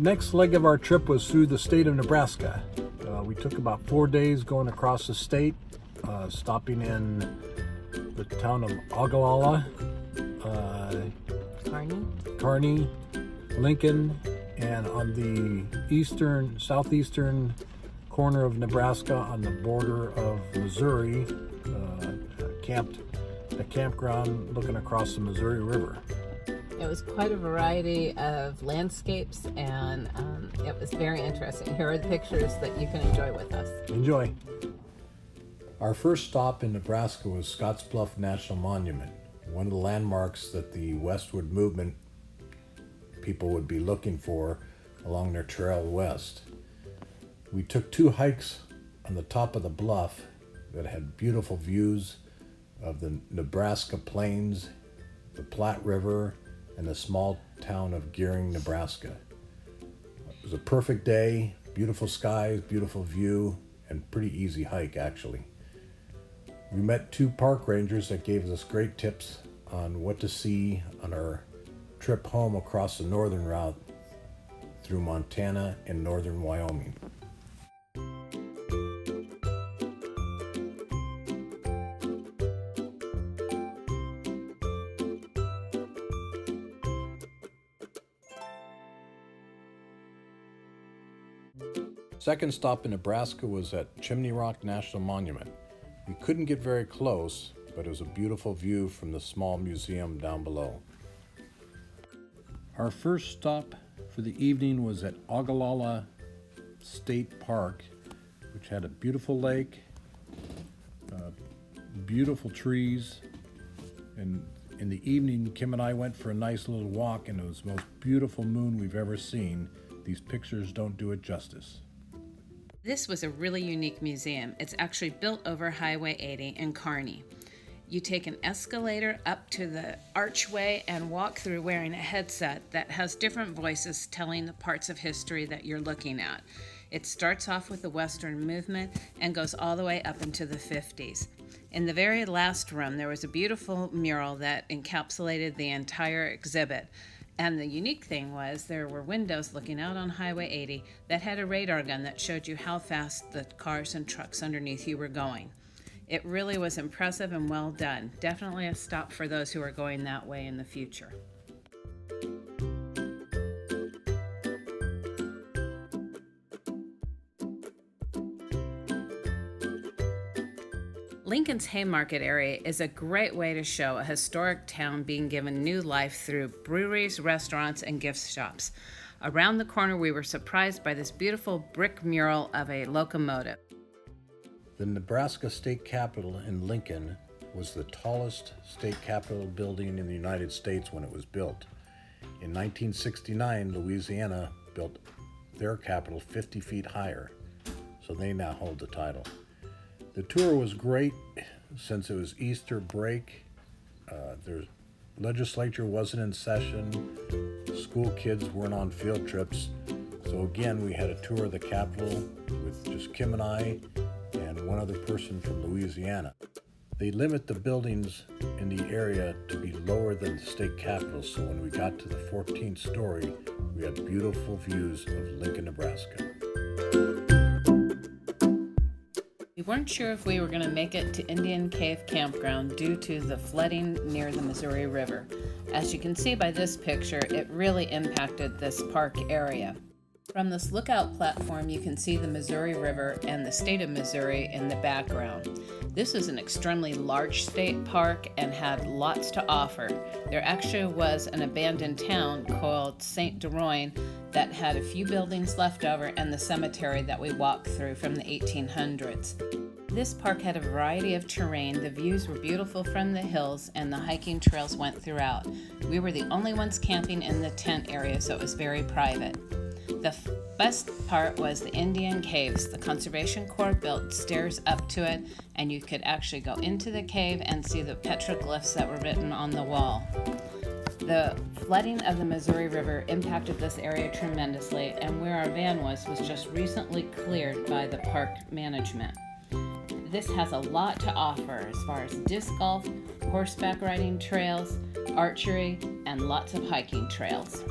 Next leg of our trip was through the state of Nebraska. We took about 4 days going across the state, stopping in the town of Ogallala, Kearney, Lincoln, and on the southeastern corner of Nebraska on the border of Missouri, camped at a campground looking across the Missouri River. It was quite a variety of landscapes, and it was very interesting. Here are the pictures that you can enjoy with us. Enjoy. Our first stop in Nebraska was Scottsbluff National Monument, one of the landmarks that the westward movement people would be looking for along their trail west. We took 2 hikes on the top of the bluff that had beautiful views of the Nebraska plains, the Platte River, and the small town of Gearing, Nebraska. It was a perfect day, beautiful skies, beautiful view, and pretty easy hike actually. We met 2 park rangers that gave us great tips on what to see on our trip home across the northern route through Montana and northern Wyoming. Second stop in Nebraska was at Chimney Rock National Monument. We couldn't get very close, but it was a beautiful view from the small museum down below. Our first stop for the evening was at Ogallala State Park, which had a beautiful lake, beautiful trees, and in the evening, Kim and I went for a nice little walk, and it was the most beautiful moon we've ever seen. These pictures don't do it justice. This was a really unique museum. It's actually built over Highway 80 in Kearney. You take an escalator up to the archway and walk through wearing a headset that has different voices telling the parts of history that you're looking at. It starts off with the Western movement and goes all the way up into the 50s. In the very last room, there was a beautiful mural that encapsulated the entire exhibit. And the unique thing was there were windows looking out on Highway 80 that had a radar gun that showed you how fast the cars and trucks underneath you were going. It really was impressive and well done. Definitely a stop for those who are going that way in the future. Lincoln's Haymarket area is a great way to show a historic town being given new life through breweries, restaurants, and gift shops. Around the corner, we were surprised by this beautiful brick mural of a locomotive. The Nebraska State Capitol in Lincoln was the tallest state capitol building in the United States when it was built. In 1969, Louisiana built their capitol 50 feet higher, so they now hold the title. The tour was great since it was Easter break. Their legislature wasn't in session. School kids weren't on field trips. So again, we had a tour of the Capitol with just Kim and I and one other person from Louisiana. They limit the buildings in the area to be lower than the state capitol, so when we got to the 14th story, we had beautiful views of Lincoln, Nebraska. We weren't sure if we were going to make it to Indian Cave Campground due to the flooding near the Missouri River. As you can see by this picture, it really impacted this park area. From this lookout platform, you can see the Missouri River and the state of Missouri in the background. This is an extremely large state park and had lots to offer. There actually was an abandoned town called St. Deroyne that had a few buildings left over and the cemetery that we walked through from the 1800s. This park had a variety of terrain. The views were beautiful from the hills and the hiking trails went throughout. We were the only ones camping in the tent area, so it was very private. The best part was the Indian Caves. The Conservation Corps built stairs up to it, and you could actually go into the cave and see the petroglyphs that were written on the wall. The flooding of the Missouri River impacted this area tremendously, and where our van was just recently cleared by the park management. This has a lot to offer as far as disc golf, horseback riding trails, archery, and lots of hiking trails.